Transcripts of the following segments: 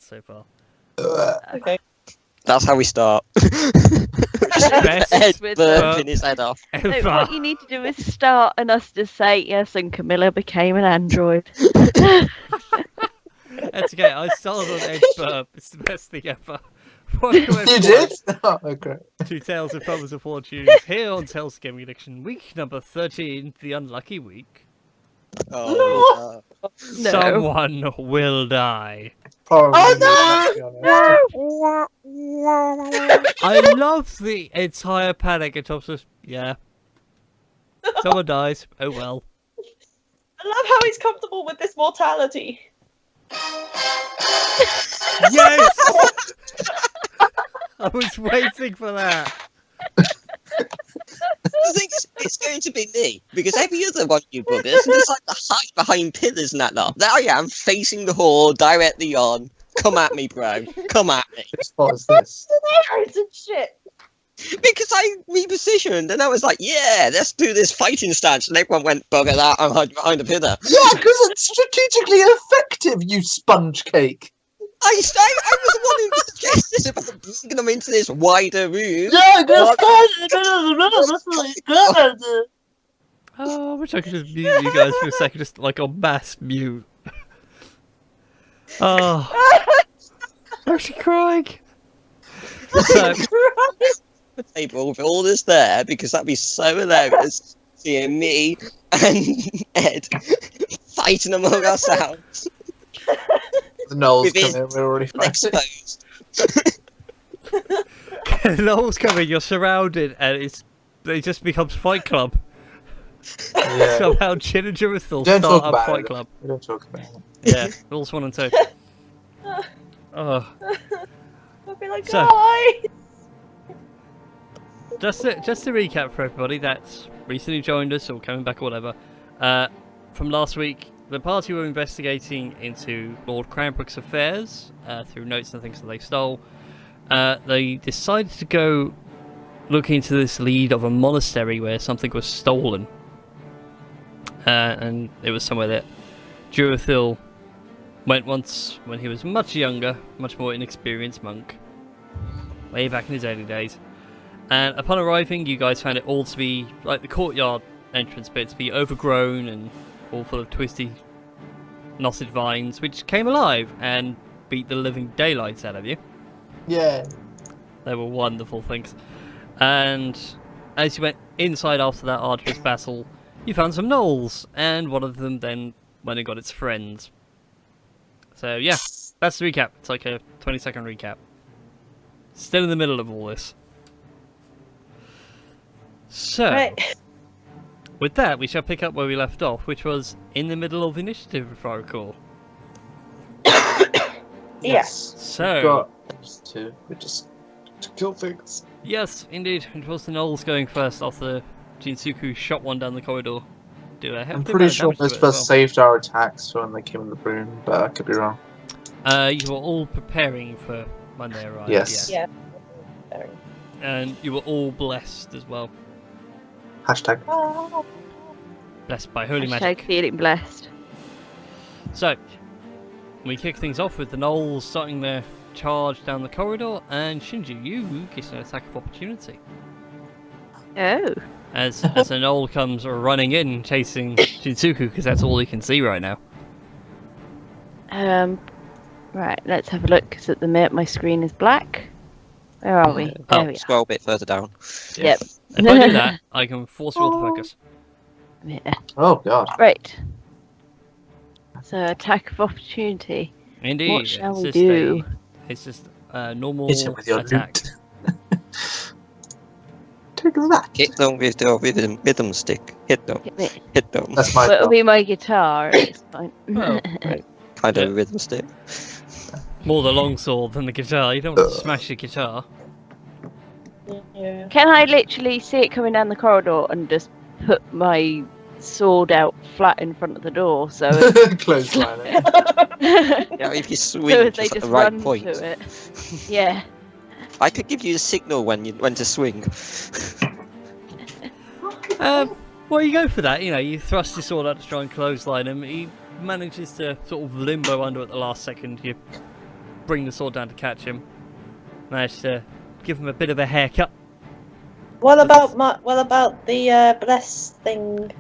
so far. Okay. That's how we start. Best Head with burping his head off. No, ever. what you need to do is start and us just say yes, and Camilla became an android. That's okay. I started on Edge Burp. It's the best thing ever. Welcome You everyone did? Oh, okay. to Tales of Fumbles and Fortunes here on Tales Gaming Addiction, week number 13, the unlucky week. Oh, No. Someone will die. Probably, Oh, let's be honest. I love the entire panic at top of yeah. Someone dies. Oh well. I love how he's comfortable with this mortality. Yes! I was waiting for that. I think it's going to be me, because every other one of you buggers just like to hide behind pillars and that lot. There I am, facing the hall, directly on. Come at me, bro. Come at me. What is this? Androids and shit. Because I repositioned, and I was like, yeah, let's do this fighting stance. And everyone went, bugger that, I'm hiding behind a pillar. Yeah, because it's strategically effective, you sponge cake. I was the one who suggested about bringing them into this wider room. Yeah, What? Oh, I wish I could just mute you guys for a second, just like on mass mute. Oh, I'm actually crying. So, The table with all this there, because that'd be so hilarious. Seeing me and Ed fighting among ourselves. The Knowles With come his in, we're already fighting. Exposed. Knowles coming, you're surrounded, and it just becomes Fight Club. Yeah. Somehow Chin and Jurithal Don't start talk up about Fight it. Club. We don't talk about it. Yeah, rules 1 and 2. Oh, I'll be like, So- guys. just to recap for everybody that's recently joined us or coming back or whatever. From last week, the party were investigating into Lord Cranbrook's affairs through notes and things that they stole. They decided to go look into this lead of a monastery where something was stolen. And it was somewhere that Jurithil went once when he was much younger, much more inexperienced monk. Way back in his early days. And upon arriving, you guys found it all to be, like the courtyard entrance bit, to be overgrown and all full of twisty, knotted vines, which came alive and beat the living daylights out of you. Yeah. They were wonderful things. And as you went inside after that arduous battle, you found some gnolls, and one of them then went and got its friend. So yeah, that's the recap. It's like a 20-second recap. Still in the middle of all this. So, Right. with that, we shall pick up where we left off, which was in the middle of initiative, if I recall. Yes. So, Got we just to kill things. yes, indeed, it was the gnolls going first after Jinsuku shot one down the corridor. Do a hefty I'm amount pretty of sure damage to most it of us as well. saved our attacks when they came in the broom, but I could be wrong. You were all preparing for when they arrived. Yes. Yeah. And you were all blessed as well. Hashtag. Blessed by holy Hashtag magic. feeling blessed. So, we kick things off with the gnolls starting their charge down the corridor, and Shinji, you get an attack of opportunity. Oh. As a gnoll comes running in, chasing Jinsuku, because that's all he can see right now. Right, let's have a look, because at the minute my screen is black. Where are we? There we are. Scroll a bit further down. Yep. If I do that, I can force you all to focus. Yeah. Oh god. Right. So, attack of opportunity. Indeed. What shall it's we just do? It's just a normal Hit him with your attack. loot. Take that. Hit them with the rhythm stick. Hit them. Hit me. Hit them. That's my Well, it'll job. be my guitar at this point. Oh, Kind of Yeah. rhythm stick. more the longsword than the guitar. You don't want to smash the guitar. Yeah. Can I literally see it coming down the corridor and just put my sword out flat in front of the door so Clothesline it. Yeah, if you swing so they just at just the right run point. to it? Yeah. I could give you a signal when to swing. Well, you go for that. You know, you thrust your sword out to try and clothesline him. He manages to sort of limbo under at the last second. You bring the sword down to catch him. Managed to give him a bit of a haircut. What about the bless thing?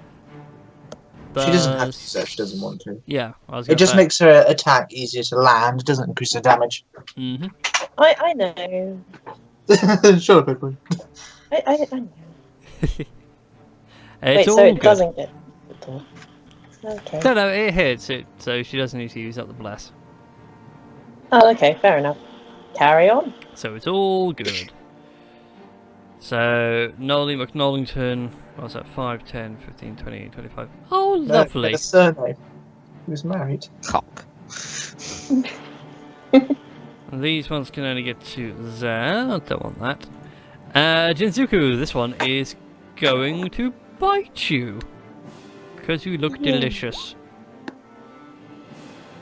She doesn't have to use that. She doesn't want to. Yeah, I was It gonna just say. makes her attack easier to land. It doesn't increase her damage. Mm-hmm. I know. Shut up, Edwin. I know. It's Wait, all so it good. doesn't get. Okay. No, it hits it, so she doesn't need to use up the bless. Oh, okay, fair enough. Carry on. So it's all good. So, Nolly McNollington, what's that, 5, 10, 15, 20, 25. Oh, lovely. No, surname. He was married. Cock. These ones can only get to there. I don't want that. Jinzuku, this one is going to bite you. Because you look delicious.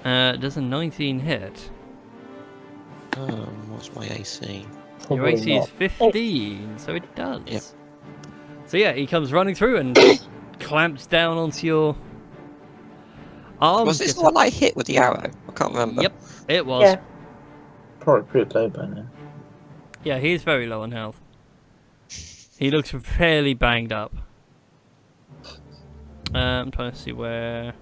Does a 19 hit? What's my AC? Your AC is 15, so it does. Yep. So yeah, he comes running through and clamps down onto your arm. Was this the one I hit with the arrow? I can't remember. Yep, it was. Yeah. Probably pretty low by now. Yeah, he's very low on health. He looks fairly banged up. I'm trying to see where...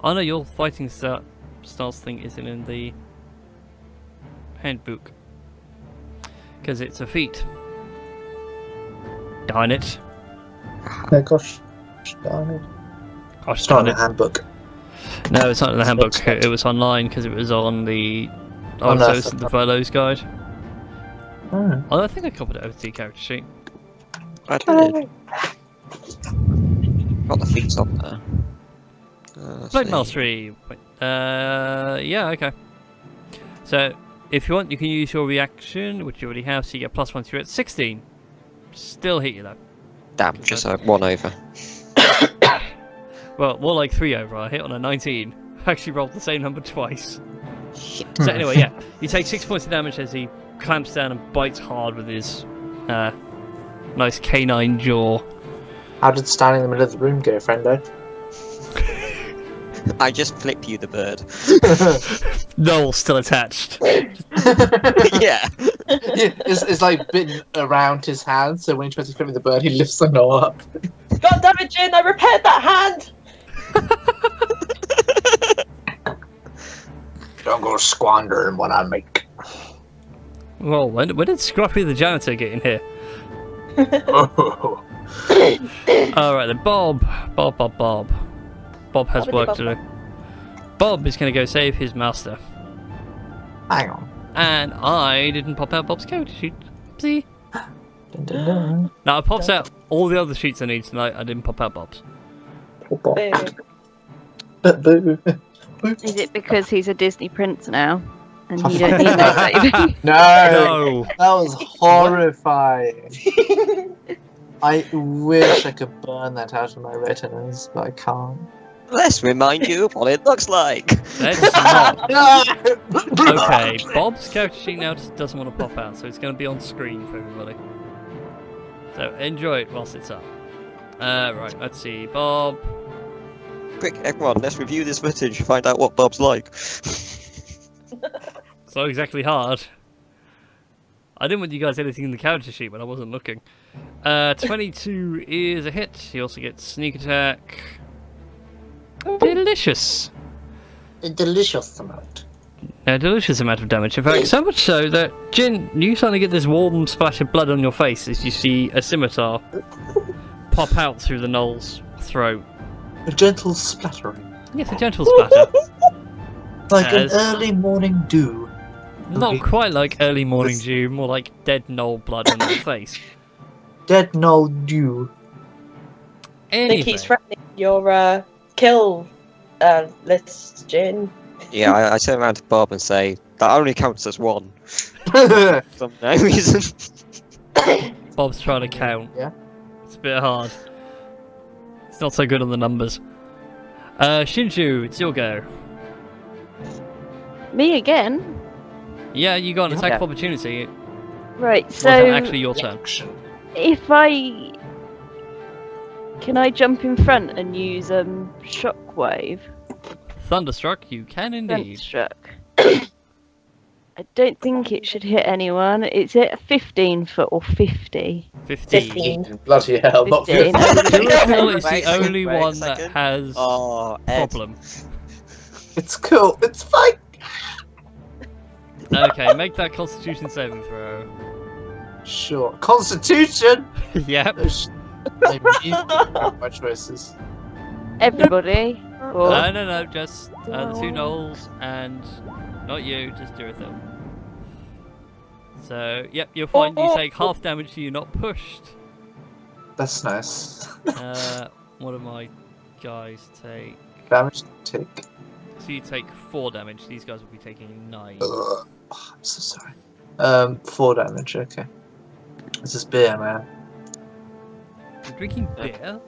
Oh no, your fighting styles thing isn't in the handbook. Because it's a feat. Darn it. Oh gosh. Darn it. Gosh, It's not darn in it. the handbook. No, it's not in the handbook. It was online because it was on the... Oh, no, so it's it's not. the Velo's guide. Oh. Oh, I think I copied it over to the character sheet. I did. Got the feet on there. Let's Blade see. Monastery. Yeah, okay. So, if you want, you can use your reaction, which you already have, so you get +1 to it. 16. Still hit you though. Damn, just a 1 over. Well, more like 3 over. I hit on a 19. I actually rolled the same number twice. Shit. So anyway, yeah. You take 6 points of damage as he clamps down and bites hard with his nice canine jaw. How did standing in the middle of the room go, friendo? I just flip you the bird. Noel still attached. Yeah. It's like bitten around his hand, so when he tries to flip with the bird, he lifts the knoll up. God damn it, Jin! I repaired that hand. Don't go squandering what I make. Well, when did Scruffy the janitor get in here? Oh. Alright then, Bob. Bob has Bobbity work to do. Bob is going to go save his master. Hang on. And I didn't pop out Bob's character sheet. See? Dun, dun, dun. Now I popped out all the other sheets I need tonight. I didn't pop out Bob's. Boo. Boo. Boo. Is it because he's a Disney prince now? And you don't need that saving? No, No! that was horrifying. I wish I could burn that out of my retinas, but I can't. Let's remind you of what it looks like. Let's not. No! Okay, Bob's character sheet now just doesn't want to pop out, so it's going to be on screen for everybody. So enjoy it whilst it's up. Right, let's see. Bob. Quick, everyone, let's review this footage to find out what Bob's like. It's not exactly hard. I didn't want you guys anything in the character sheet when I wasn't looking. 22 is a hit. He also gets sneak attack. Delicious. A delicious amount. A delicious amount of damage. In fact, so much so that, Jin, you suddenly get this warm splash of blood on your face as you see a scimitar pop out through the knoll's throat. A gentle splattering. Yes, a gentle splatter. Like As- an early morning dew. Not quite like early morning dew, more like dead knoll blood on your face. Dead knoll dew. I think Anyway, he's threatening your kill list, Jin. Yeah, I turn around to Bob and say, that only counts as 1. For no reason. Bob's trying to count. Yeah. It's a bit hard. It's not so good on the numbers. Shinju, it's your go. Me again? Yeah, you got an attack Yeah. of opportunity. Right, Well, so then actually your turn. Action. if I... Can I jump in front and use shockwave? Thunderstruck, you can indeed. Thunderstruck. I don't think it should hit anyone. It's at 15 foot or 50. 15. Bloody hell, not 15. 50. Durafil is Wait the a second, only wait a one that second. has Oh, Ed. problem. It's cool. It's fine. Okay, make that Constitution saving throw. Sure. Constitution. Yep. Maybe my choices. Everybody. Or No, just the two Knolls and not you, just Durafil. So, yep, you'll find you take half damage so you're not pushed. That's nice. What do my guys take? Damage take. So you take 4 damage, these guys will be taking 9. Ugh. Oh, I'm so sorry. 4 damage. Okay. This is beer, man. You're drinking beer?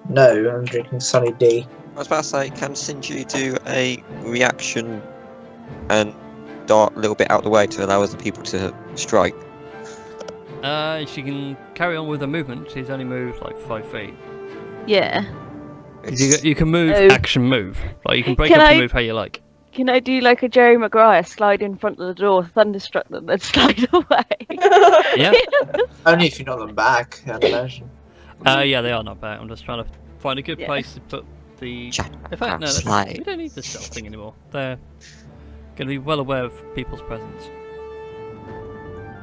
No, I'm drinking Sunny D. I was about to say, can Sinju do a reaction and dart a little bit out the way to allow other people to strike? She can carry on with her movement. She's only moved like 5 feet. yeah. You can move, Oh. action move. Like you can break Can up I- and move how you like. Can I do like a Jerry Maguire, slide in front of the door, thunderstruck them, then slide away? Yeah. Only if you knock them back, I'd imagine. Yeah, they are not bad. I'm just trying to find a good Yeah. place to put the. In fact, no, we Slide. don't need the stealth thing anymore. They're going to be well aware of people's presence.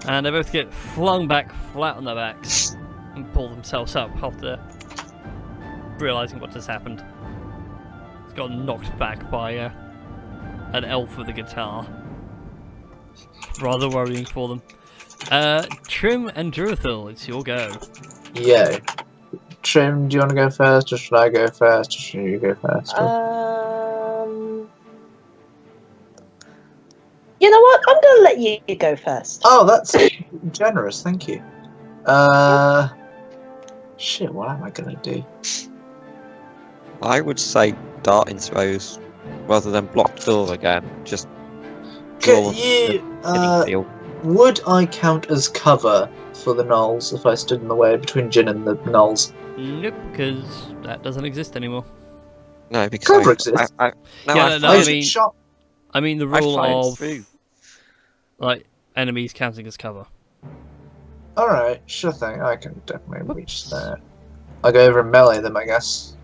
And they both get flung back flat on their backs and pull themselves up after realizing what just happened. It's got knocked back by an elf with a guitar. Rather worrying for them. Trim and Durafil, it's your go. Yo. Trim, do you want to go first, or should I go first, or should you go first? You know what? I'm gonna let you go first. Oh, that's generous, thank you. Shit, what am I gonna do? I would say dart into those rather than block the door again. Just draw Could you, any field. would I count as cover for the gnolls if I stood in the way between Jin and the gnolls? Nope, because that doesn't exist anymore. No, because Cover exists. no, Yeah, no, Oh, I is it mean- shot? I mean the I rule fired of through. like enemies counting as cover. Alright, sure thing, I can definitely reach that. I'll go over and melee them, I guess.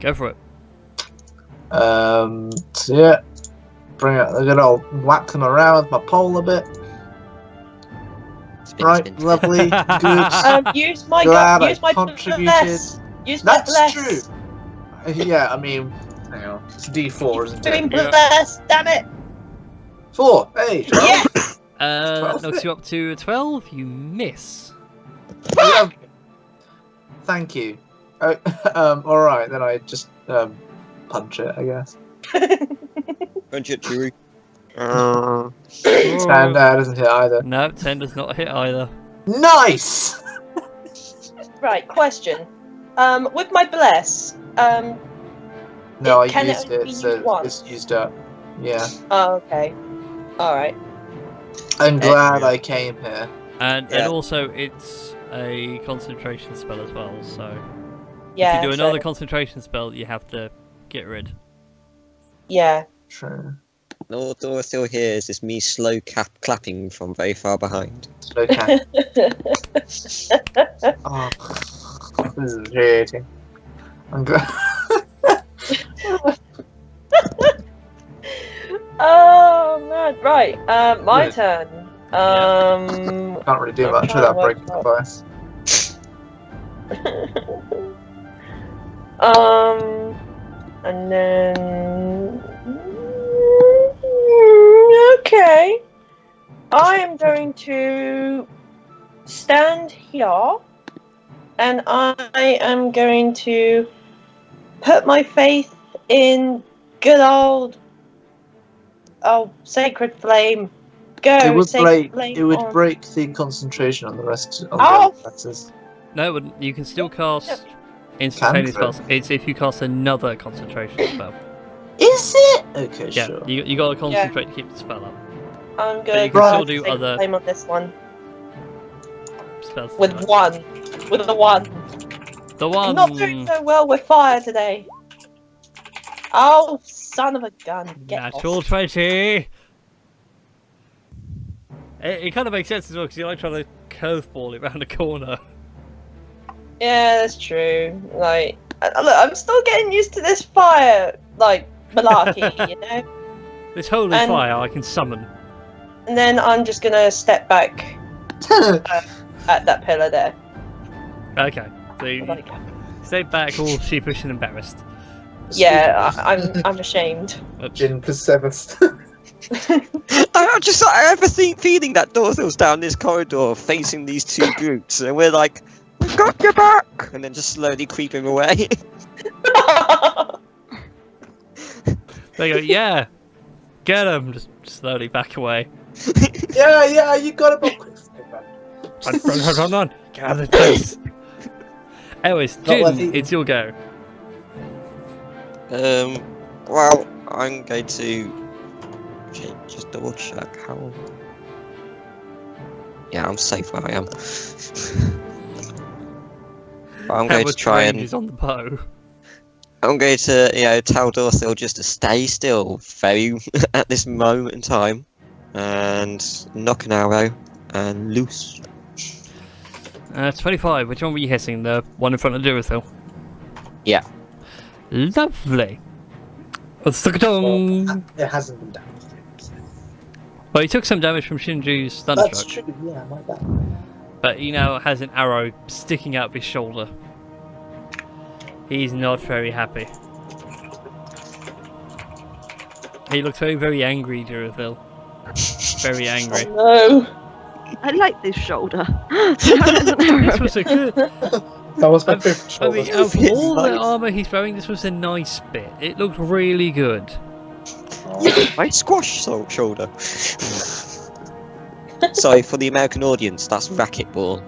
Go for it. So yeah, bring it. I'm gonna whack them around with my pole a bit. Spin, Right, spin, spin. lovely, good. Use my Glad use I my contributed. bless. Use my That's bless. true. Yeah, I mean, hang on, it's D4, isn't Doing it? Yeah. bless. Damn it. 4. Hey, 12. Yes. 12 Knocks you up to a 12. You miss. Lovely. Thank you. All right, then I just punch it, I guess. Punch it, Chewie. And doesn't hit either. No, 10 does not hit either. Nice. Right. Question. With my bless. No, I Can it used only it, be so used once? it's used up. Yeah. Oh, okay. All right. I'm glad I came here. And Yeah. also, it's a concentration spell as well, so Yeah. if you do so- another concentration spell, you have to get rid. Yeah. True. All Dora still hears is me slow clapping from very far behind. Slow cat. Oh, this is irritating. I'm glad. Oh man. Right. My Yeah. turn. Can't really do I'm much trying to without work breaking the out. glass. And then okay, I am going to stand here, and I am going to put my faith in good old sacred flame. Go, It would sacred break. flame It would on. break the concentration on the rest of the Oh. other classes. No, it wouldn't. You can still cast instantaneous Cantrip. spells. It's if you cast another concentration spell. Is it? Okay, Yeah, sure. you got to concentrate to keep the spell up. I'm But going you to can still cast do sacred other flame on this one spells. with one. With the one. The one. I'm not doing so well with fire today. Oh, son of a gun. Get Natural off. 20. It kind of makes sense as well because you're like trying to curveball it around a corner. Yeah, that's true. Like, look, I'm still getting used to this fire, like, malarkey, you know? This holy And- fire I can summon. And then I'm just gonna step back at that pillar there. Okay. So you Like, stay back all sheepish and embarrassed. yeah, I'm ashamed. Oops. Jin perseverance. I'm just I have a feeling that Dorothy's down this corridor facing these two brutes, and we're like, "We've got your back," and then just slowly creeping away. They go, yeah, get him. Just slowly back away. yeah, you got it. Quick. Run. Get out of the place. Anyways, Not worth Jin, eating. it's your go. Well, I'm going to just double check how. Yeah, I'm safe where I am. But I'm going to try and. Is on the bow. I'm going to, tell Dorothy just to stay still very at this moment in time, and knock an arrow and loose. 25. Which one were you hitting? The one in front of Duracell? Yeah. Lovely. Well, It hasn't been damaged. he took some damage from Shinju's That's thunderstruck, true. Yeah, my bad. but he now has an arrow sticking out of his shoulder. He's not very happy. He looks very, very angry, Duracell. Very angry. No. I like this shoulder. This was a good. That was my fifth I shoulder. mean, out of all the Nice. armor he's wearing, this was a nice bit. It looked really good. My squash shoulder. Sorry for the American audience. That's racquetball.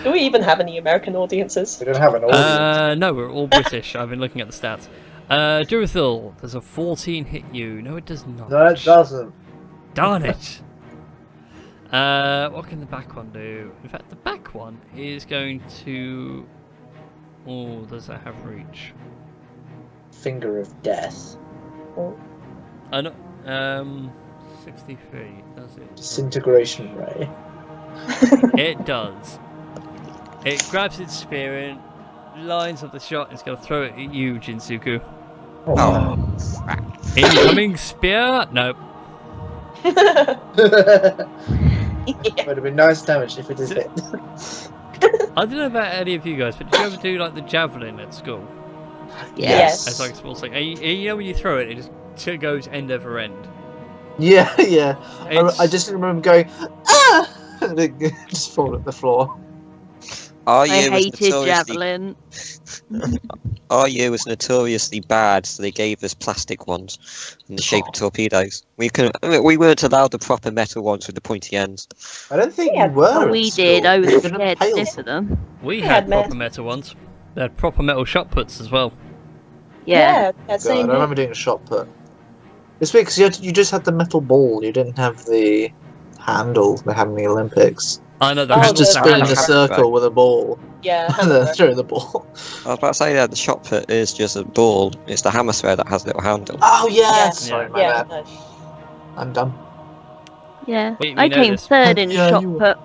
Do we even have any American audiences? We don't have an audience. No, we're all British. I've been looking at the stats. Duracell, does a 14 hit you? No, it does not. No, it doesn't. Darn it! What can the back one do? In fact, the back one is going to. Oh, does that have reach? Finger of death. I know. 63. Does it? Disintegration ray. It does. It grabs its spear and lines up the shot. And it's going to throw it at you, Jinsuku. Oh, crap. Incoming spear. Nope. Would have been nice damage if it did hit. I don't know about any of you guys, but did you ever do like the javelin at school? Yes. As like a small thing. And you know when you throw it, it just goes end over end. Yeah. I It's- just remember going, ah! And it just fall at the floor. Our I year was hated notoriously. javelin. Our year was notoriously bad, so they gave us plastic ones in the shape of torpedoes. We weren't allowed the proper metal ones with the pointy ends. I don't think Yeah, you were. at We school. did. I was You didn't scared to pale. death of them. We I had had proper metal ones. They had proper metal shot puts as well. Yeah. Yeah, God, same I remember doing a shot put. It's because you just had the metal ball. You didn't have the handle they had in the Olympics. I know the Oh, You handles just the- are spin in a handle. circle with a ball. Yeah. And then throw the ball. I was about to say that the shot put is just a ball. It's the hammer throw that has a little handle. Oh Yeah. yes. Sorry, my Yeah. bad. I'm done. Yeah. We I know came this. third in Yeah, shot you were. put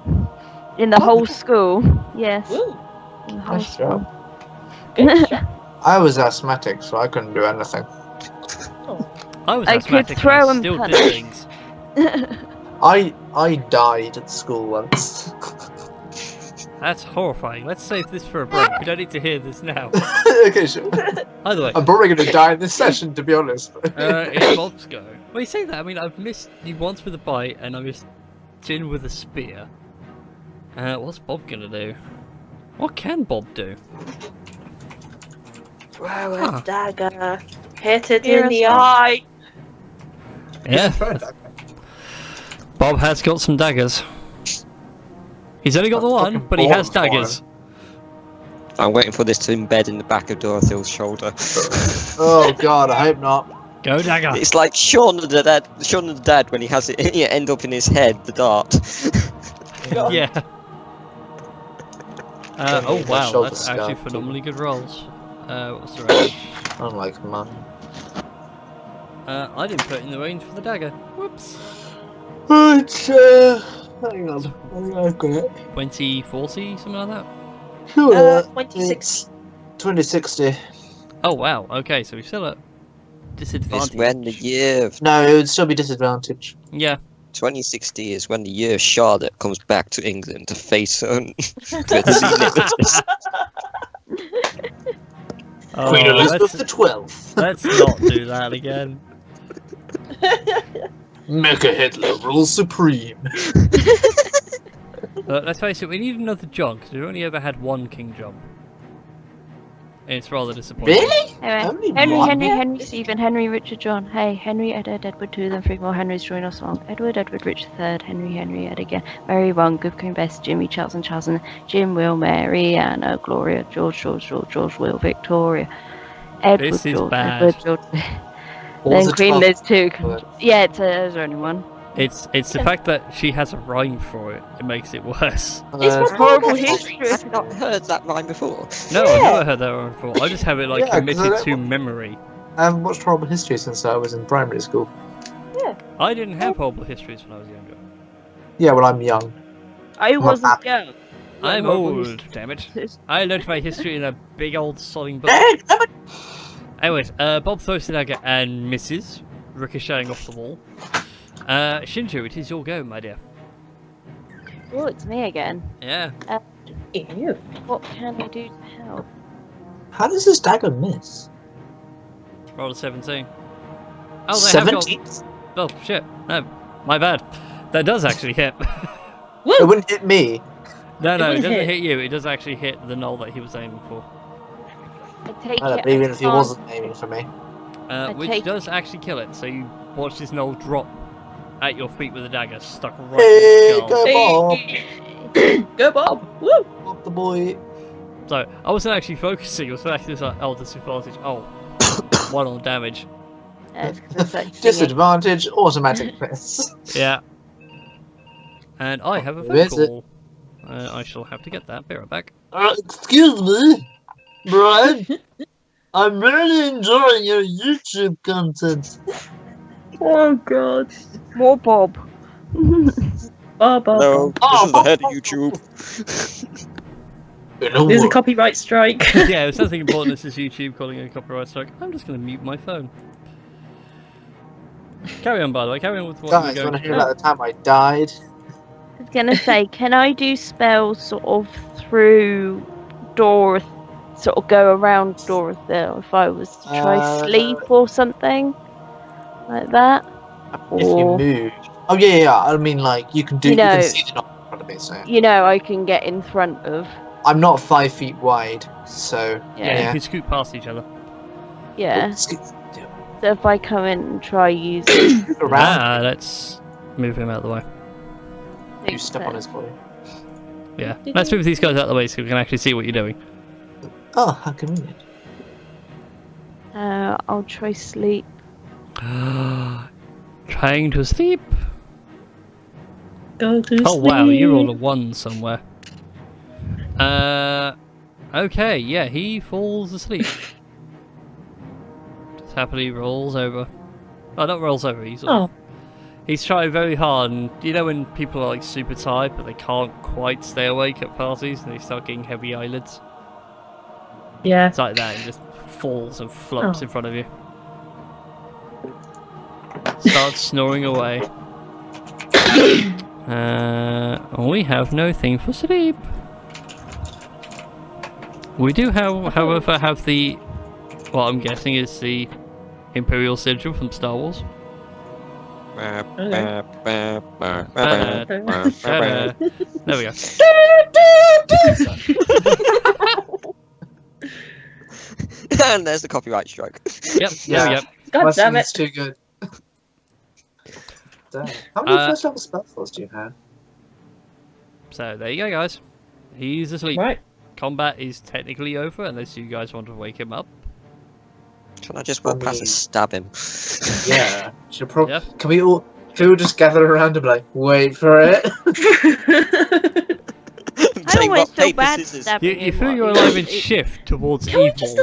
in the whole school. Yes. Woo. In the whole Nice school. job. Good job. I was asthmatic, so I couldn't do anything. I was I asthmatic could throw and I and still punch. did things. I died at school once. That's horrifying. Let's save this for a break. We don't need to hear this now. Okay, sure. Either way, I'm probably going to die in this session, to be honest. it's Bob's go. Well, you say that. I mean, I've missed you once with a bite, and I missed Jin with a spear. What's Bob gonna do? What can Bob do? Throw a Huh. dagger. Hit it Here in the is one. eye. Yeah, Bob has got some daggers. He's only got the That's one, fucking but he has Bob's daggers. I'm waiting for this to embed in the back of Dorothy's shoulder. Oh god, I hope not. Go dagger. It's like Shaun of the Dead when he has it end up in his head, the dart. Yeah. Oh my wow, shoulder that's actually scarred. phenomenally good rolls. What's the range? Unlike mine. I didn't put in the range for the dagger. Whoops. It's, hang on. I've got it. 2040, something like that? Sure. 26. 2060. Oh wow, okay, so we're still at disadvantage. It's when the year of No, it would still be disadvantage. Yeah. 2060 is when the year of Charlotte comes back to England to face on courtesy liberties. Oh, Queen Elizabeth let's, the 12th. let's not do that again. Mecha Hitler rules supreme. Let's face it, we need another John, because we've only ever had one King John. And it's rather disappointing. Really? Anyway, Only one? Henry, Stephen, Henry, Richard, John. Hey, Henry, Edward, 2, then 3 more Henrys join us on. Edward, Richard, 3rd, Henry, Ed again. Mary, 1, Good, Queen, Bess, Jimmy, Charles, and Jim, Will, Mary, Anna, Gloria, George, Will, Victoria. Edward, This is George, bad. Edward, George. What Then was the Queen 12th? Liz, 2. Word? Yeah, there's only one. It's the fact that she has a rhyme for it. It makes it worse. It's Uh, Horrible history. history. I've not heard that rhyme before. No, I never heard that rhyme before. I just have it like Yeah, 'cause I committed don't- to memory. I haven't watched horrible history since I was in primary school. I didn't have horrible histories when I was younger. Yeah, well, I'm young. I wasn't happy. young. I'm horrible old, damn it. I learned my history in a big old sodding book. Anyways, Bob throws the dagger and misses, ricocheting off the wall. Shinju, it is your go, my dear. Oh, it's me again. Ew. What can I do to help? How does this dagger miss? Roll a 17. Oh, they have got... 17? Oh, shit. No, my bad. That does actually hit. It wouldn't hit me. No, it wouldn't doesn't hit. hit you. It does actually hit the knoll that he was aiming for. I take I don't it. know, even if he I wasn't aiming for me. Which take does actually kill it. So you watch this knoll drop at your feet with a dagger stuck right Hey, in the skull. go Bob! Go Bob! Woo! Bob the boy. So I wasn't actually focusing. I was actually just like, oh, disadvantage. Oh, 1 on damage. Disadvantage, automatic miss. Yeah. And I have a Who is it? phone call. I shall have to get that. Be right back. Excuse me, Brian. I'm really enjoying your YouTube content. Oh god. More Bob. Bob. No, this Oh, is the head of YouTube. There's a copyright strike. Yeah, if something important this is YouTube calling it a copyright strike, I'm just going to mute my phone. Carry on, by the way. Carry on with what Guys, you're want going to hear about the time I died? I was gonna say, can I do spells sort of through Dorothy, sort of go around Dorothy if I was to try sleep or something like that? If you Or, move. Oh yeah. I mean, like you can do. You You, can know- see the knob in front of me. So you know, I can get in front of. I'm not 5 feet wide. So Yeah, Yeah, you can scoot past each other. yeah. Scoot So if I come in and try using, around. Let's move him out of the way. You step on his body. Yeah, let's move these guys out of the way so we can actually see what you're doing. Oh, how convenient. I'll try sleep. Trying to sleep. Go to Oh wow, you rolled a 1 somewhere. Okay, yeah, he falls asleep. Just happily rolls over. Oh, not rolls over, he's trying very hard, and you know when people are like super tired but they can't quite stay awake at parties and they start getting heavy eyelids? Yeah. It's like that, and just falls and flops in front of you. Starts snoring away. We have no thing for sleep. We do, however, have the, what I'm guessing is the Imperial Sigil from Star Wars. There we go. And there's the copyright strike. Yep, there we go. God damn it. It's too good. Damn. How many first level spell slots do you have? So there you go, guys. He's asleep. Right. Combat is technically over unless you guys want to wake him up. Can I just walk past and stab him? Yeah. Should probably. Yeah. Can we all just gather around and be like, wait for it? I Play always rock, feel paper, bad scissors. stabbing You him feel while your he's alignment asleep. shift towards Can we evil. just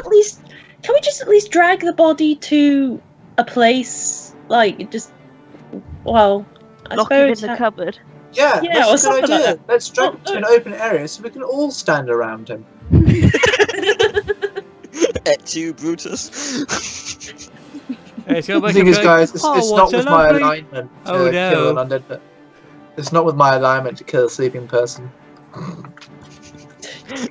at least drag the body to a place like just well I Lock it in suppose the cupboard. Yeah, Yeah, that's or a good something like idea. that. Let's drag him to an open area so we can all stand around him. Et tu, Brutus. Hey, so The back thing and is, go, guys, it's "Oh, not what's with a my lovely-" alignment to Oh, kill no. an undead. It's not with my alignment to kill a sleeping person.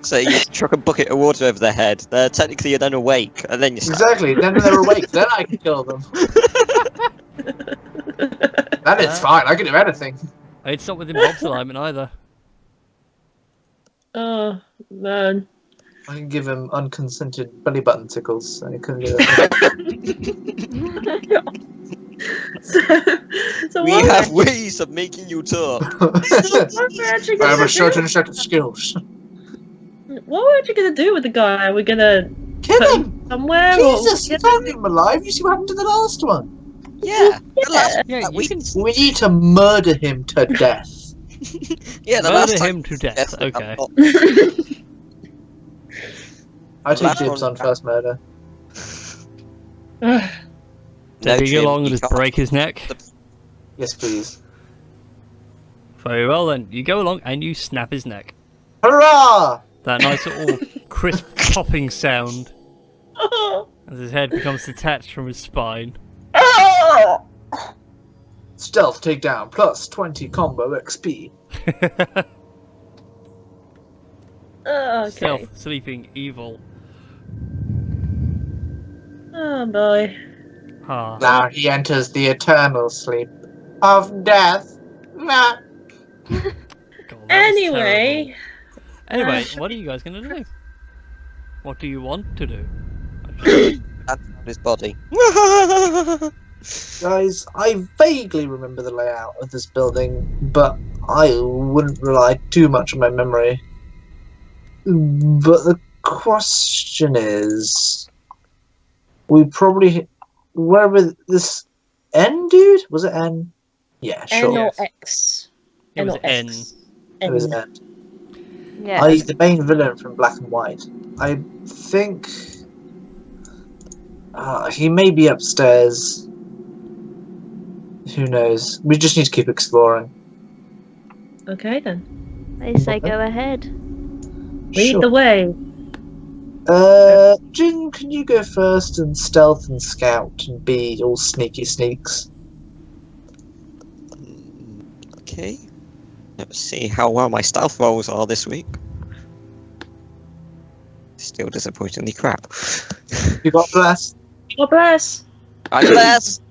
So you chuck a bucket of water over their head. They're technically then awake, and then you slap. Exactly. Then they're awake. Then I can kill them. Then it's fine. I can do anything. It's not within Bob's alignment either. Oh man. I can give him unconsented belly button tickles, and he couldn't do it. So We what have ways of making you talk. what we're actually I have gonna a certain do? set of skills. What we're actually gonna do with the guy? Are we gonna Kill put him! him somewhere? or- Jesus, you found him alive. You see what happened to the last one. Yeah. The last, Yeah, we you can We need to murder him to death. yeah, the murder last time him to death. Yes, I'm Okay. not- I take Last dibs one- on first murder. Ugh. No, Take Jim, along and you just can't. break his neck. Yes, please. Very well then. You go along and you snap his neck. Hurrah! That nice little crisp popping sound as his head becomes detached from his spine. Stealth takedown plus 20 combo XP. Okay. Stealth, sleeping, evil. Oh boy. Ah. Now he enters the eternal sleep of death. Nah. God, that was Anyway. terrible. Anyway, what are you guys gonna do? What do you want to do? That's on his body. Guys, I vaguely remember the layout of this building, but I wouldn't rely too much on my memory. But the question is, we probably wherever this N dude was it N? Yeah, N sure. or Yes. X? It was or N. X? It was N. Yeah. He's the main villain from Black and White. I think he may be upstairs. Who knows? We just need to keep exploring. Okay then. They say go ahead. Lead Sure. the way. Jin, can you go first and stealth and scout and be all sneaky sneaks? Okay. Let's see how well my stealth rolls are this week. Still disappointingly crap. You got bless. God bless. I'm blessed!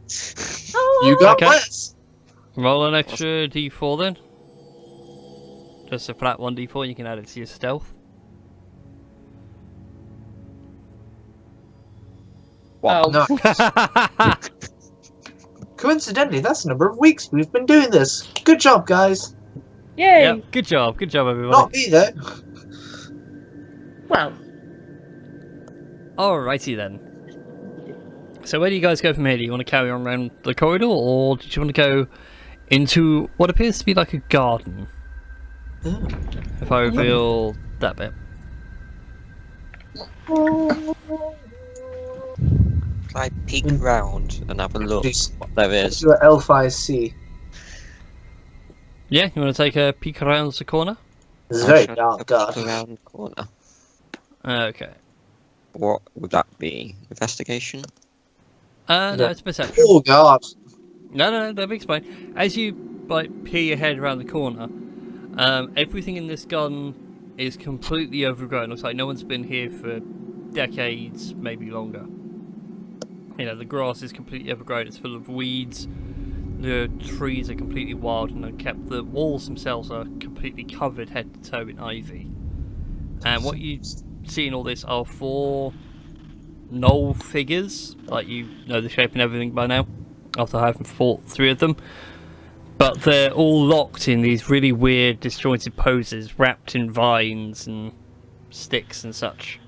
Oh, You got Okay. bless. Roll an extra d4 then. Just a flat 1d4, you can add it to your stealth. Oh. No. Coincidentally, that's the number of weeks we've been doing this. Good job, guys. Yay. Yep, good job everybody. Not me though. Well, Alrighty then. So where do you guys go from here? Do you want to carry on around the corridor, or do you want to go into what appears to be like a garden? If I reveal that bit. Can I peek around and have a look Please. what there is? Do a L5C. Yeah, you want to take a peek around the corner? It's a very I'll dark peek garden. around the corner. Okay. What would that be? Investigation? No, Yeah. it's perception. Oh god. No, let me explain. As you like peer your head around the corner, everything in this garden is completely overgrown. Looks like no one's been here for decades, maybe longer. You know, the grass is completely overgrown. It's full of weeds. The trees are completely wild and unkept. The walls themselves are completely covered head to toe in ivy. And what you see in all this are 4 knoll figures. Like, you know the shape and everything by now, after having fought 3 of them. But they're all locked in these really weird, disjointed poses, wrapped in vines and sticks and such.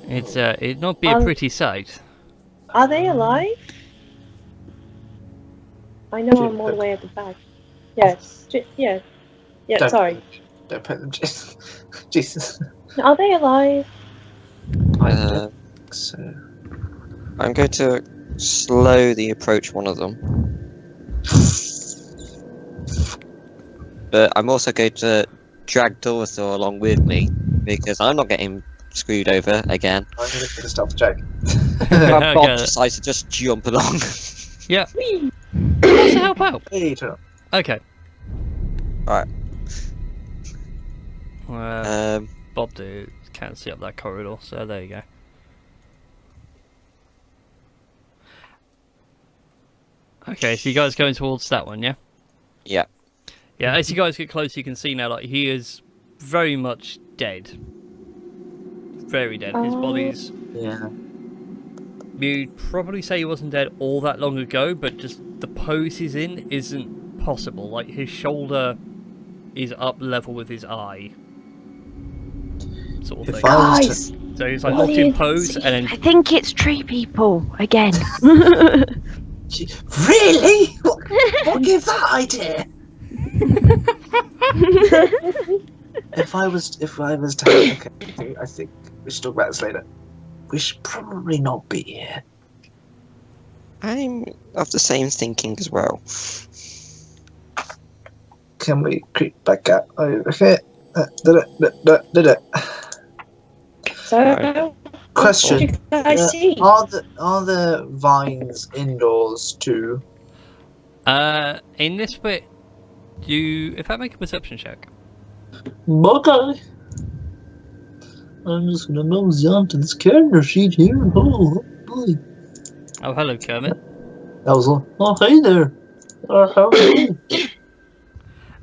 It'd not be a pretty sight. are they alive? I know I'm all the way at the back. Yes. Yeah. Yeah, Don't- sorry. Don't put them. Jesus. Are they alive? I Uh, don't think so. I'm going to slowly approach one of them. But I'm also going to drag Dorothy along with me, because I'm not getting screwed over again. I'm going to make a stealth check. Bob Okay. decides to just jump along. Yeah. Who wants to help out? Hey, turn up. Okay. Right. Bob can't see up that corridor, so there you go. Okay, so you guys going towards that one, yeah? Yeah. Yeah, as you guys get close, you can see now, like, he is very much dead. Very dead. His body's... Yeah. You'd probably say he wasn't dead all that long ago, but just the pose he's in isn't possible. Like, his shoulder is up level with his eye. Sort of If thing. I was Guys, to... So he's like What locked do in you pose, and then... I think it's tree people again. Really? What gave that idea? If I was to okay, I think we should talk about this later. We should probably not be here. I'm of the same thinking as well. Can we creep back up? Okay. so Right. Question. what did you guys see? Are the vines indoors too? In this bit, if I make a perception check. Okay. I'm just gonna mosey onto this character sheet here. Oh boy. Oh, hello, Kermit. That was all. Oh, hey there. How are you?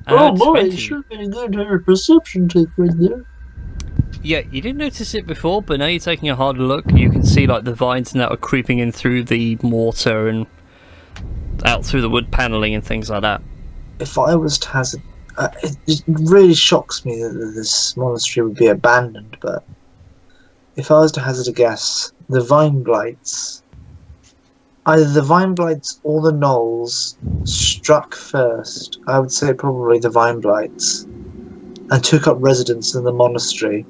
Oh boy, 20. it should have been a good perception check right there. Yeah, you didn't notice it before, but now you're taking a harder look. You can see like the vines now are creeping in through the mortar and out through the wood paneling and things like that. If I was to hazard, it really shocks me that this monastery would be abandoned. But if I was to hazard a guess, the vine blights, either the vine blights or the gnolls, struck first. I would say probably the vine blights, and took up residence in the monastery.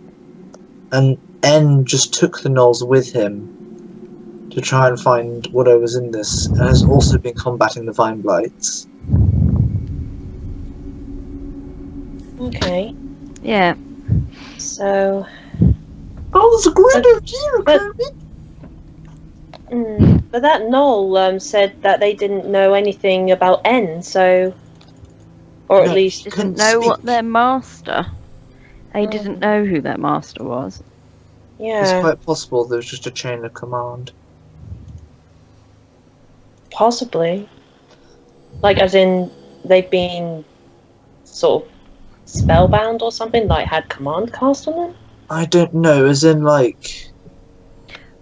And N just took the gnolls with him to try and find whatever was in this, and has also been combating the vine blights. Okay, Yeah. so Oh, there's a great But- idea, but that Knoll said that they didn't know anything about N, so or at No, least couldn't Didn't know speak. what their master. They didn't know who their master was. It's yeah, quite possible there was just a chain of command. possibly. Like as in they've been sort of spellbound or something, like had command cast on them. I don't know, as in like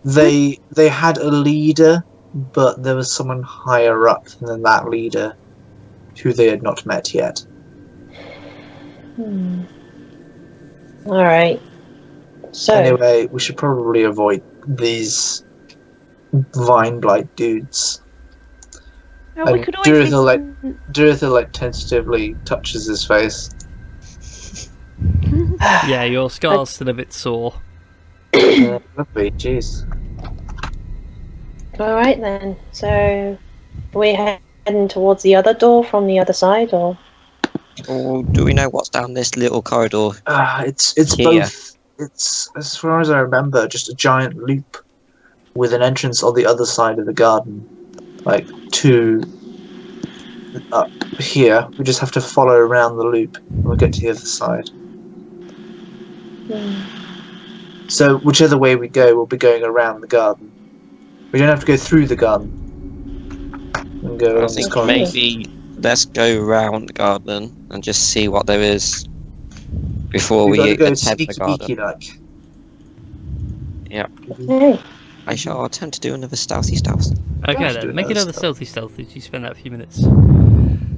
they had a leader, but there was someone higher up than that leader who they had not met yet. All right. So Anyway, we should probably avoid these vine blight dudes. Oh, we And could always Doritha like tentatively touches his face. Yeah, your scar's still a bit sore. Lovely, jeez. all right then. So are we heading towards the other door from the other side, or Or do we know what's down this little corridor? It's Here. both. It's, as far as I remember, just a giant loop with an entrance on the other side of the garden, like to up here. We just have to follow around the loop and we'll get to the other side. So whichever way we go, we'll be going around the garden. We don't have to go through the garden. And go I along this think corridor. maybe let's go around the garden and just see what there is before We've we gotta go attempt the sneaky garden. like. hey, I shall attempt to do another stealthy stealth. Okay Gosh, do then, make another another stealth. stealthy as you spend that few minutes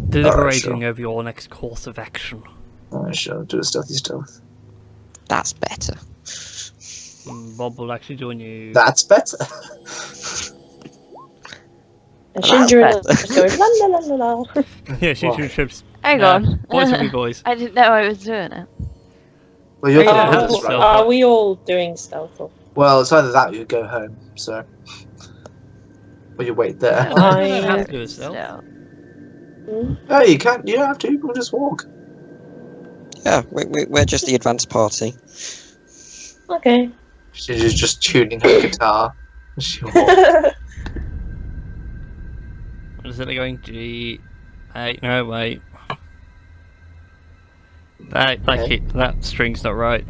deliberating sure. over your next course of action. I shall do a stealthy stealth. That's better. Bob will actually join you. That's better. and Shinjira just goes la la la la la. Yeah, she Why? trips. Hang on. Boys will be boys. I didn't know I was doing it. Well, you're Yeah, gonna help do this, yourself. right? Are we all doing stealth? Or... Well, it's either that or you go home. So Or you wait there. Yeah, no, you don't have to do it stealth. Stealth. No, you can't. You don't have to. You can just walk. Yeah, we're just the advanced party. Okay. She's just tuning her guitar. She walks. What is it going? G. Hey, no, wait. That string's not right.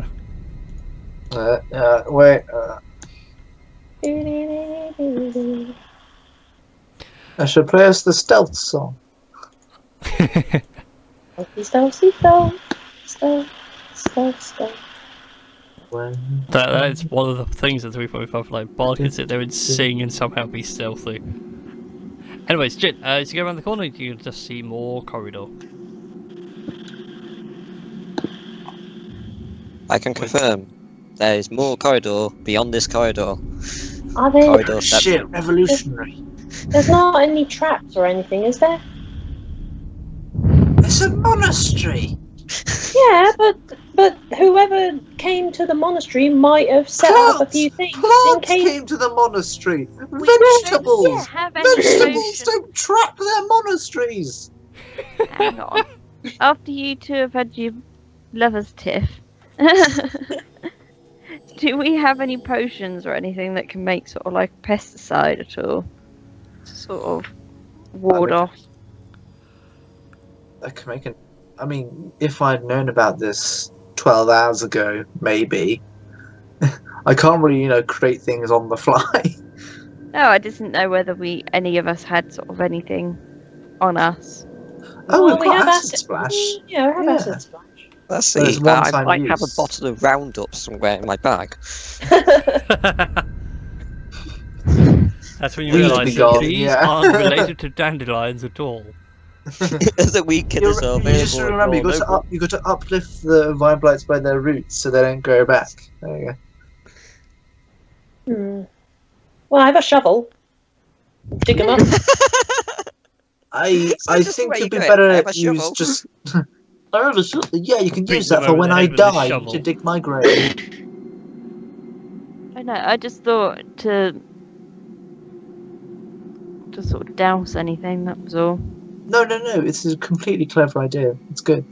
Wait. I should play us the stealth song. Stealth. When That's one of the things that 3.5 like Bard can sit there and sing and somehow be stealthy. Anyways, Jit, as you go around the corner, you can just see more corridor. I can confirm there is more corridor beyond this corridor. Are there? Corridor shit, revolutionary. There's not any traps or anything, is there? It's a monastery. Yeah, but whoever came to the monastery might have set up a few things in Plants case. came to the monastery. Yeah, Vegetables. have any Vegetables potions. don't trap their monasteries. Hang on. After you two have had your lovers' tiff, do we have any potions or anything that can make sort of like pesticide at all? To sort of ward off. I can make an. I mean, if I'd known about this 12 hours ago, maybe. I can't really, create things on the fly. No, I didn't know whether any of us had sort of anything on us. Oh, Well, we've got have acid splash. Yeah, we have Yeah. acid splash. Let's see. There's I one-time might have a use. bottle of Roundup somewhere in my bag. That's when you These realise be that gone, these yeah. aren't related to dandelions at all. The weekend is You available. just remember, you got to uplift the vine blights by their roots so they don't go back. There you go. Well, I have a shovel. Dig them up. I So just the think way you it'd be do it. better I have a to use shovel. just. I have a shovel. Yeah, you can Beat use that them for over when the I head with a die shovel. to dig my grave. I know, I just thought to sort of douse anything, that was all. No, it's a completely clever idea. It's good.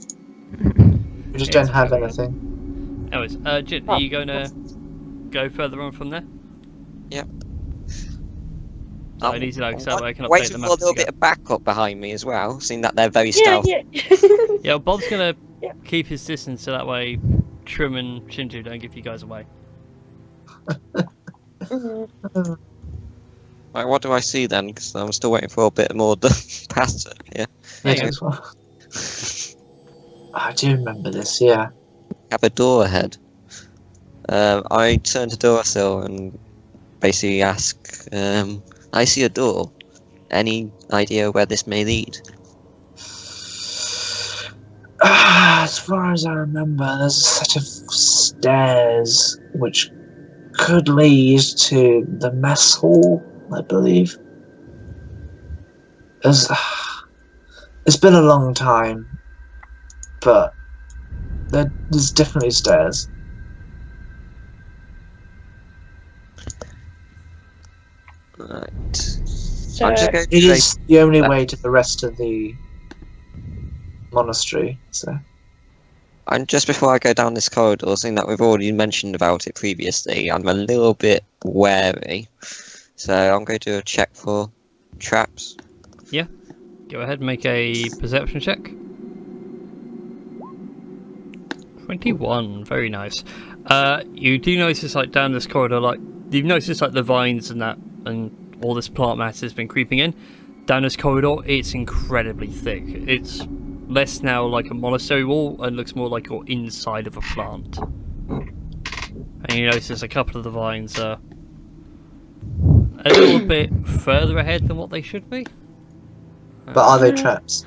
We just Yeah, don't it's have clever. anything. Anyways, Jit, are you going to go further on from there? I need to know because that way I can update the Waiting map. for a as you little go. bit of backup behind me as well, seeing that they're very Yeah, stealthy. yeah. Yeah, well, Bob's going to Yeah. keep his distance so that way Trim and Shinju don't give you guys away. Right, what do I see then? Because I'm still waiting for a bit more past it. Yeah. There you Yeah, as well. I do remember this. Yeah. Have a door ahead. I turn to Dorsil and basically ask, I see a door. Any idea where this may lead? As far as I remember, there's a set of stairs which could lead to the mess hall, I believe. It's been a long time, but there's definitely stairs. Right. So, I'm just going It to is the only way to the rest of the monastery. So And just before I go down this corridor, seeing that we've already mentioned about it previously, I'm a little bit wary. So I'm going to do a check for traps. Go ahead and make a perception check. 21, very nice. You do notice like down this corridor, like you've noticed like the vines and that, and all this plant matter has been creeping in. Down this corridor, it's incredibly thick. It's less now like a monastery wall and looks more like you're inside of a plant. And you notice a couple of the vines are a little bit further ahead than what they should be. but are they traps?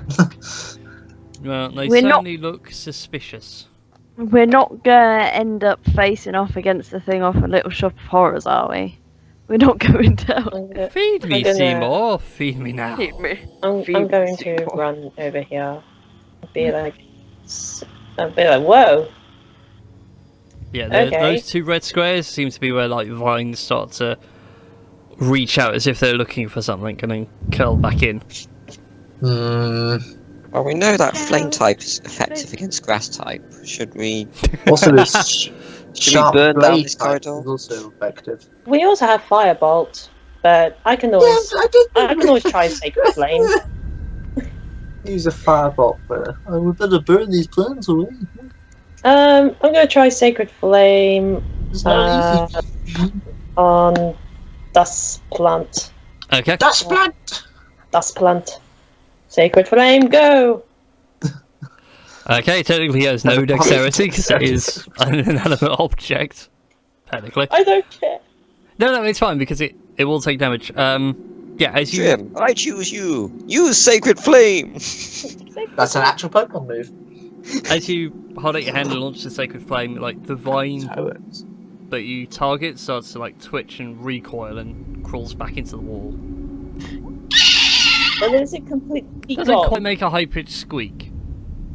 Well, they We're not- certainly look suspicious. We're not gonna end up facing off against the thing off a Little Shop of Horrors, are we? We're not going down. Feed me, I'm gonna- Seymour. Feed me now. I'm going to run over here. Be like, whoa. Yeah, Okay. those two red squares seem to be where like vines start to reach out as if they're looking for something and then curl back in. Hmm. Well, we know that flame type is effective against grass type. Should we Also, this sharp burn down blade this type corridor? is also effective. We also have Firebolt, but I can always I can always try Sacred Flame. Use a firebolt there. Oh, we better burn these plants away. I'm gonna try Sacred Flame It's not easy. on Dust Plant. Okay. Dust plant! Dust Plant. Sacred Flame, go! Okay, technically he has no dexterity because it is an inanimate object. Technically. I don't care. No, it's fine because it will take damage. Yeah, as you... Jim, I choose you. Use Sacred Flame. That's an actual Pokemon move. As you hold out your hand and launch the Sacred Flame, like, the vine That's how it is. that you target starts to, like, twitch and recoil and crawls back into the wall. But is it completely Doesn't gone? quite make a high-pitched squeak.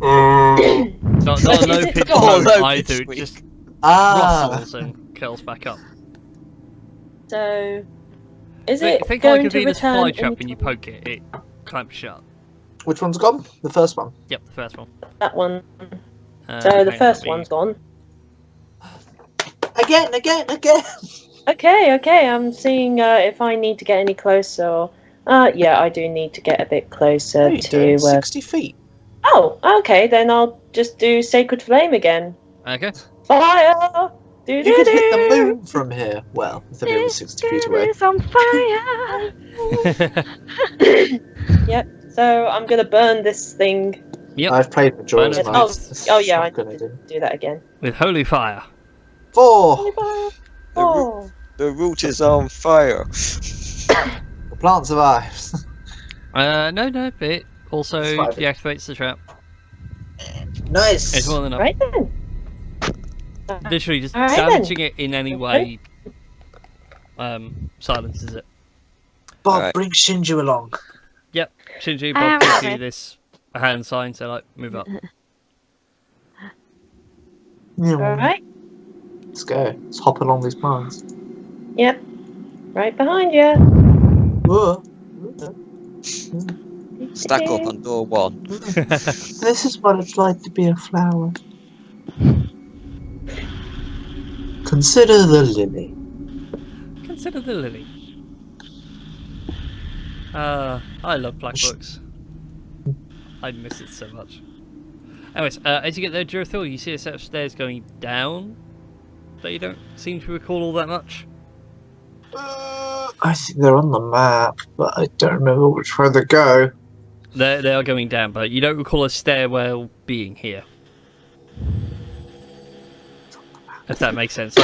Ah. Not a low-pitched Oh, moan low-pitched either, it squeak. just Ah! rustles and curls back up. So, is it Think going like a to Venus return flytrap when you anytime- poke it, it clamps shut. Which one's gone? The first one. Yep, the first one. That one. Uh, So the may first not be- one's gone. Again! Okay. I'm seeing if I need to get any closer. Yeah, I do need to get a bit closer No, you to. don't. 60 feet. Oh, okay. Then I'll just do Sacred Flame again. Okay. Fire! You could hit the moon from here. Well, if the moon was 60 feet away. Is on fire. Yep. So I'm gonna burn this thing. Yep. I've played Majora's Burn it. Mask. Oh, yeah, I Not gonna do. Do that again. With holy fire. 4! Oh. The root is on fire. The plant survives. No, it also It's fine. deactivates the trap. Nice! It's more than enough. Right then. Literally just Alright then. damaging it in any way silences it. Bob, Alright. bring Shinju along. Yep. Shinji, I am Bob gives you ready. this hand sign, so like move up. Alright. Let's go. Let's hop along these plants. Yep. Right behind you. Whoa. Stack up on door 1. This is what it's like to be a flower. Consider the lily. Consider the lily. I love black books. I miss it so much. Anyways, as you get there, Jurathil, you see a set of stairs going down that you don't seem to recall all that much. I think they're on the map, but I don't remember which way they go. They are going down, but you don't recall a stairwell being here. If that makes sense.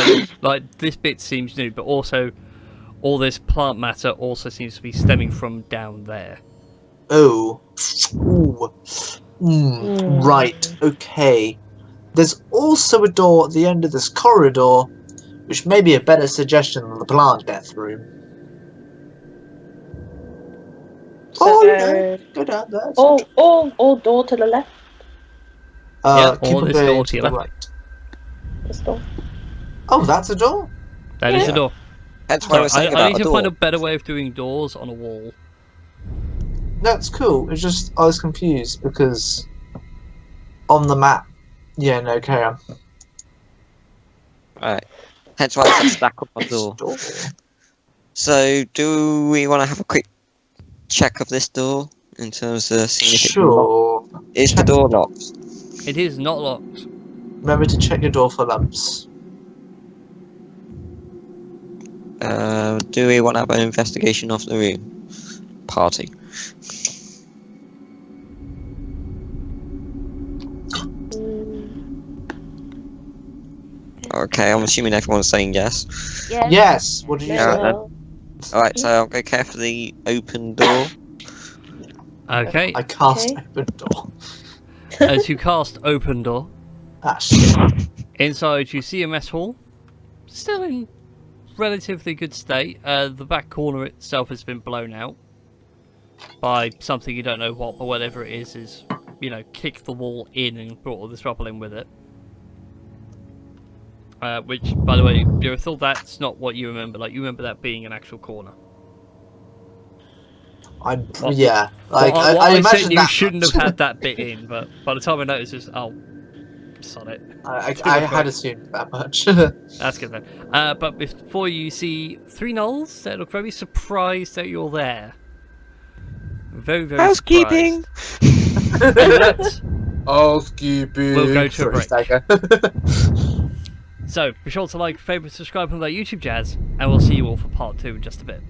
Like this bit seems new, but also all this plant matter also seems to be stemming from down there. Oh. Ooh. Right, okay. There's also a door at the end of this corridor, which may be a better suggestion than the plant death room. Oh, no. Go down there. it's not- All door to the left. Yeah, keep or on this going door to to your the left. right. This door. Oh, that's a door. That is Yeah. the door. Hence why I So was saying I about need a to door. find a better way of doing doors on a wall. That's cool. It's just I was confused because on the map. Yeah, no, carry on. Right. Hence why I said stack up on This door. door. So, do we want to have a quick check of this door in terms of seeing if it's locked? Sure. Is the door locked? It is not locked. Remember to check your door for lumps. Do we want to have an investigation of the room? Party. Okay, I'm assuming everyone's saying yes. Yeah. Yes. What did you Yeah. say? Well, Alright, so I'll go carefully open door. Okay, I cast Okay. open door. as you cast open door, Ah shit. inside you see a mess hall, still in relatively good state. The back corner itself has been blown out by something you don't know what, but whatever it is, kicked the wall in and brought all this rubble in with it. Which, by the way, Jurathil, that's not what you remember. Like, you remember that being an actual corner. Well, yeah. Like Well, I I imagine said you that shouldn't much. have had that bit in, but by the time I noticed, it's oh, son it. I had assumed that much. That's good then. But before you see 3 gnolls, they look very surprised that you're there. Very, very Housekeeping. surprised. And that, Housekeeping. We'll go to a break. Stagger. so be sure to like, favourite, subscribe, and that YouTube jazz, and we'll see you all for part 2 in just a bit.